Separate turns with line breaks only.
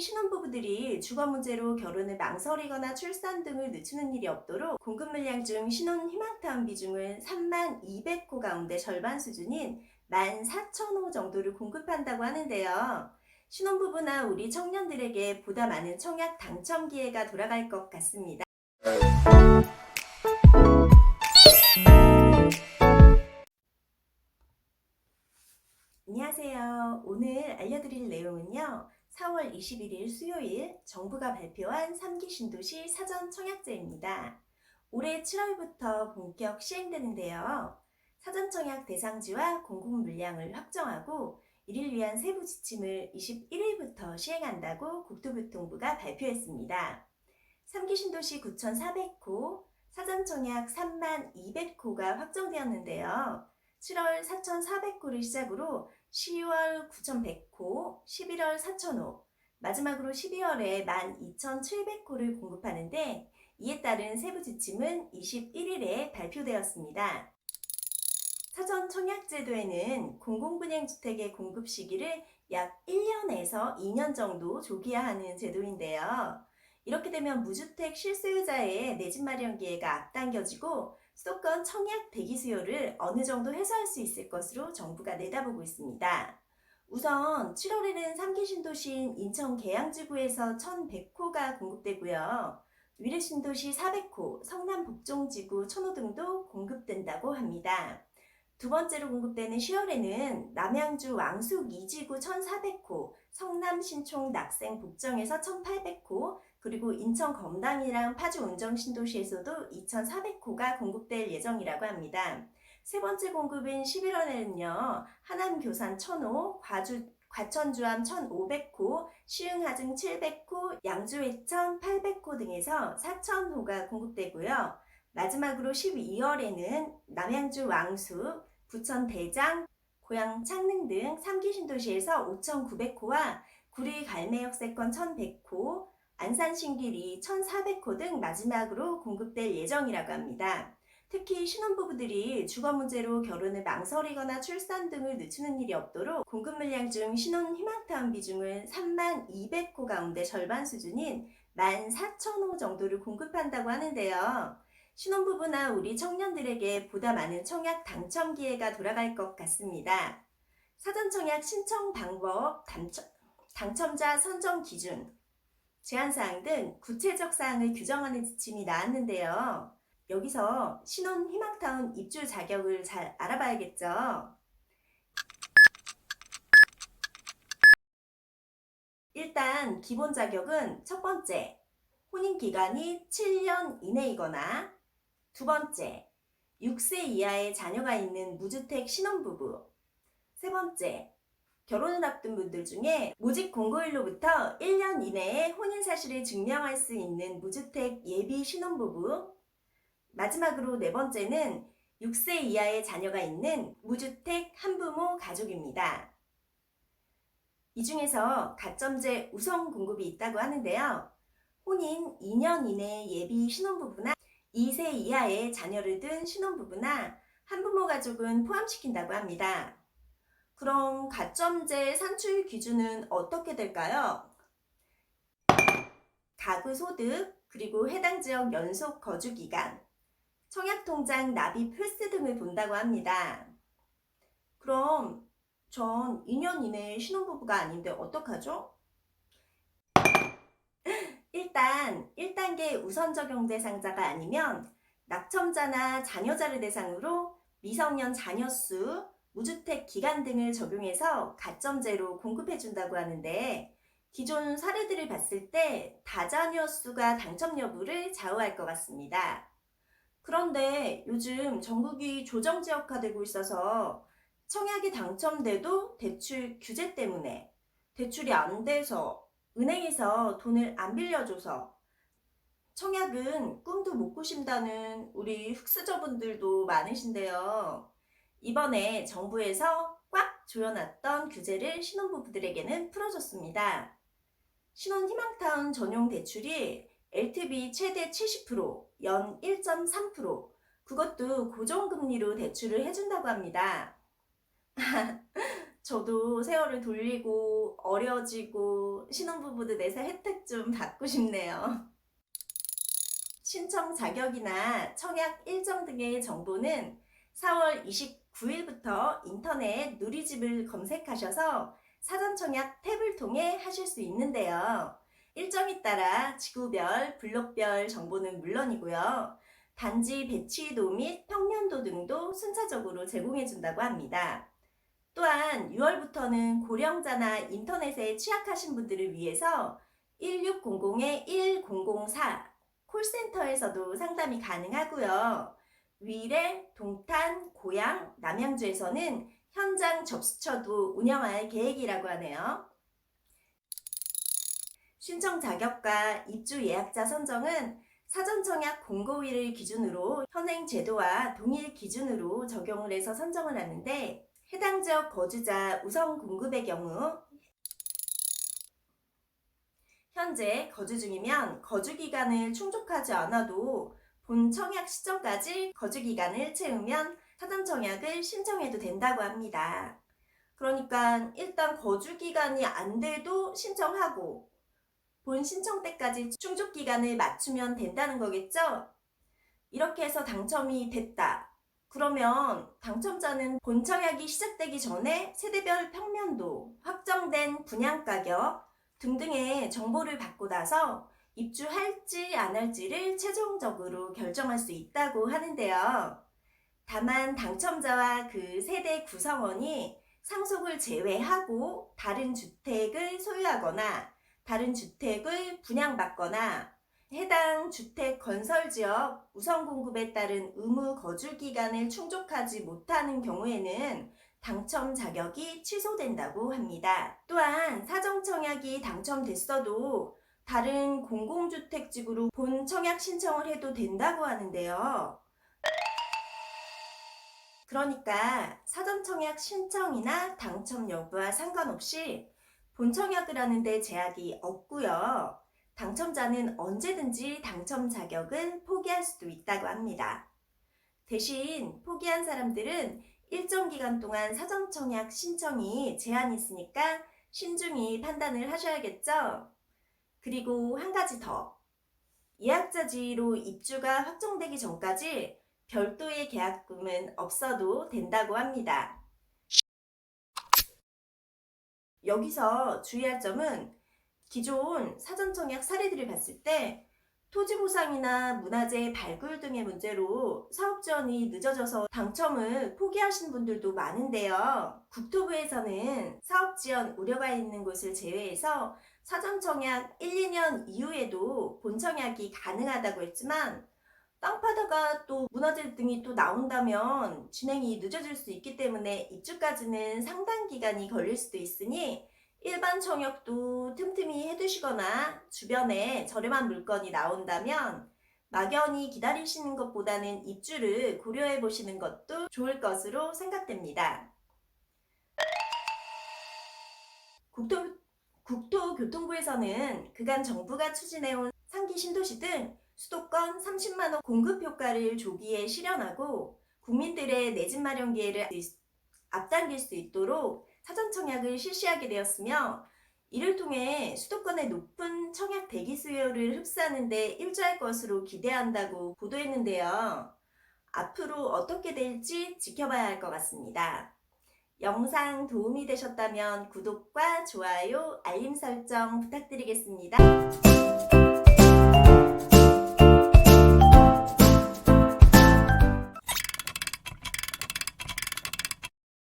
신혼부부들이 주거 문제로 결혼을 망설이거나 출산 등을 늦추는 일이 없도록 공급 물량 중 신혼 희망타운 비중을 3200호 가운데 절반 수준인 14,000호 정도를 공급한다고 하는데요. 신혼부부나 우리 청년들에게 보다 많은 청약 당첨 기회가 돌아갈 것 같습니다. 안녕하세요. 오늘 알려드릴 내용은요. 4월 21일 수요일 정부가 발표한 3기 신도시 사전 청약제입니다. 올해 7월부터 본격 시행되는데요. 사전 청약 대상지와 공급 물량을 확정하고 이를 위한 세부 지침을 21일부터 시행한다고 국토교통부가 발표했습니다. 3기 신도시 9,400호, 사전 청약 3200호가 확정되었는데요. 7월 4,400호를 시작으로 10월 9,100호, 11월 4,000호, 마지막으로 12월에 12,700호를 공급하는데 이에 따른 세부 지침은 21일에 발표되었습니다. 사전 청약 제도에는 공공분양주택의 공급 시기를 약 1년에서 2년 정도 조기화하는 제도인데요. 이렇게 되면 무주택 실소유자의 내 집 마련 기회가 앞당겨지고 수도권 청약 대기 수요를 어느 정도 해소할 수 있을 것으로 정부가 내다보고 있습니다. 우선 7월에는 3기 신도시인 인천 계양지구에서 1,100호가 공급되고요. 위례 신도시 400호, 성남 복종지구 1,000호 등도 공급된다고 합니다. 두 번째로 공급되는 10월에는 남양주 왕숙 2지구 1,400호, 성남 신촌 낙생 복정에서 1,800호, 그리고 인천 검당이랑 파주 운정 신도시에서도 2,400호가 공급될 예정이라고 합니다. 세 번째 공급인 11월에는요. 하남 교산 1,000호, 과천주암 1,500호, 시흥하증 700호, 양주 회천 800호 등에서 4,000호가 공급되고요. 마지막으로 12월에는 남양주 왕숙, 부천 대장, 고양 창릉 등 3기 신도시에서 5,900호와 구리 갈매역세권 1,100호, 안산 신길이 1,400호 등 마지막으로 공급될 예정이라고 합니다. 특히 신혼부부들이 주거 문제로 결혼을 망설이거나 출산 등을 늦추는 일이 없도록 공급 물량 중 신혼 희망타운 비중을 3200호 가운데 절반 수준인 14,000호 정도를 공급한다고 하는데요. 신혼부부나 우리 청년들에게 보다 많은 청약 당첨 기회가 돌아갈 것 같습니다. 사전 청약 신청 방법, 당첨자 선정 기준, 제한사항 등 구체적 사항을 규정하는 지침이 나왔는데요. 여기서 신혼 희망타운 입주 자격을 잘 알아봐야겠죠. 일단 기본 자격은 첫 번째, 혼인기간이 7년 이내이거나 두 번째, 6세 이하의 자녀가 있는 무주택 신혼부부. 세 번째, 결혼을 앞둔 분들 중에 모집 공고일로부터 1년 이내에 혼인 사실을 증명할 수 있는 무주택 예비 신혼부부. 마지막으로 네 번째는 6세 이하의 자녀가 있는 무주택 한부모 가족입니다. 이 중에서 가점제 우선 공급이 있다고 하는데요. 혼인 2년 이내의 예비 신혼부부나 2세 이하의 자녀를 둔 신혼부부나 한부모 가족은 포함시킨다고 합니다. 그럼 가점제 산출 기준은 어떻게 될까요? 가구 소득, 그리고 해당 지역 연속 거주 기간, 청약통장 납입 횟수 등을 본다고 합니다. 그럼 전 2년 이내 신혼부부가 아닌데 어떡하죠? 일단 1단계 우선 적용 대상자가 아니면 낙첨자나 자녀자를 대상으로 미성년 자녀 수, 무주택 기간 등을 적용해서 가점제로 공급해준다고 하는데 기존 사례들을 봤을 때 다자녀 수가 당첨 여부를 좌우할 것 같습니다. 그런데 요즘 전국이 조정지역화되고 있어서 청약이 당첨돼도 대출 규제 때문에 대출이 안 돼서 은행에서 돈을 안 빌려줘서 청약은 꿈도 못 꾸신다는 우리 흑수저분들도 많으신데요. 이번에 정부에서 꽉 조여놨던 규제를 신혼부부들에게는 풀어줬습니다. 신혼 희망타운 전용 대출이 LTV 최대 70%, 연 1.3%, 그것도 고정금리로 대출을 해준다고 합니다. 저도 세월을 돌리고 어려지고 신혼부부들 내세 혜택 좀 받고 싶네요. 신청 자격이나 청약 일정 등의 정보는 4월 29일부터 인터넷 누리집을 검색하셔서 사전 청약 탭을 통해 하실 수 있는데요. 일정에 따라 지구별, 블록별 정보는 물론이고요. 단지 배치도 및 평면도 등도 순차적으로 제공해 준다고 합니다. 또한 6월부터는 고령자나 인터넷에 취약하신 분들을 위해서 1600-1004 콜센터에서도 상담이 가능하고요. 위례, 동탄, 고양, 남양주에서는 현장 접수처도 운영할 계획이라고 하네요. 신청 자격과 입주 예약자 선정은 사전 청약 공고일을 기준으로 현행 제도와 동일 기준으로 적용을 해서 선정을 하는데, 해당 지역 거주자 우선 공급의 경우 현재 거주 중이면 거주 기간을 충족하지 않아도 본 청약 시점까지 거주 기간을 채우면 사전 청약을 신청해도 된다고 합니다. 그러니까 일단 거주 기간이 안 돼도 신청하고 본 신청 때까지 충족 기간을 맞추면 된다는 거겠죠? 이렇게 해서 당첨이 됐다. 그러면 당첨자는 본 청약이 시작되기 전에 세대별 평면도, 확정된 분양가격 등등의 정보를 받고 나서 입주할지 안 할지를 최종적으로 결정할 수 있다고 하는데요. 다만 당첨자와 그 세대 구성원이 상속을 제외하고 다른 주택을 소유하거나 다른 주택을 분양받거나 해당 주택 건설지역 우선 공급에 따른 의무 거주 기간을 충족하지 못하는 경우에는 당첨 자격이 취소된다고 합니다. 또한 사전 청약이 당첨됐어도 다른 공공주택지구로 본 청약 신청을 해도 된다고 하는데요. 그러니까 사전 청약 신청이나 당첨 여부와 상관없이 본 청약을 하는데 제약이 없고요. 당첨자는 언제든지 당첨 자격을 포기할 수도 있다고 합니다. 대신 포기한 사람들은 일정 기간 동안 사전 청약 신청이 제한이 있으니까 신중히 판단을 하셔야겠죠? 그리고 한 가지 더. 예약자지로 입주가 확정되기 전까지 별도의 계약금은 없어도 된다고 합니다. 여기서 주의할 점은 기존 사전 청약 사례들을 봤을 때 토지 보상이나 문화재 발굴 등의 문제로 사업 지원이 늦어져서 당첨을 포기하신 분들도 많은데요. 국토부에서는 사업 지원 우려가 있는 곳을 제외해서 사전 청약 1, 2년 이후에도 본 청약이 가능하다고 했지만, 땅 파다가 또 문화재 등이 또 나온다면 진행이 늦어질 수 있기 때문에 입주까지는 상당 기간이 걸릴 수도 있으니 일반 청약도 틈틈이 해두시거나 주변에 저렴한 물건이 나온다면 막연히 기다리시는 것보다는 입주를 고려해 보시는 것도 좋을 것으로 생각됩니다. 국토교통부에서는 그간 정부가 추진해온 상기 신도시 등 수도권 30만원 공급 효과를 조기에 실현하고 국민들의 내 집 마련 기회를 앞당길 수 있도록 사전 청약을 실시하게 되었으며, 이를 통해 수도권의 높은 청약 대기 수요를 흡수하는 데 일조할 것으로 기대한다고 보도했는데요. 앞으로 어떻게 될지 지켜봐야 할 것 같습니다. 영상 도움이 되셨다면 구독과 좋아요, 알림 설정 부탁드리겠습니다.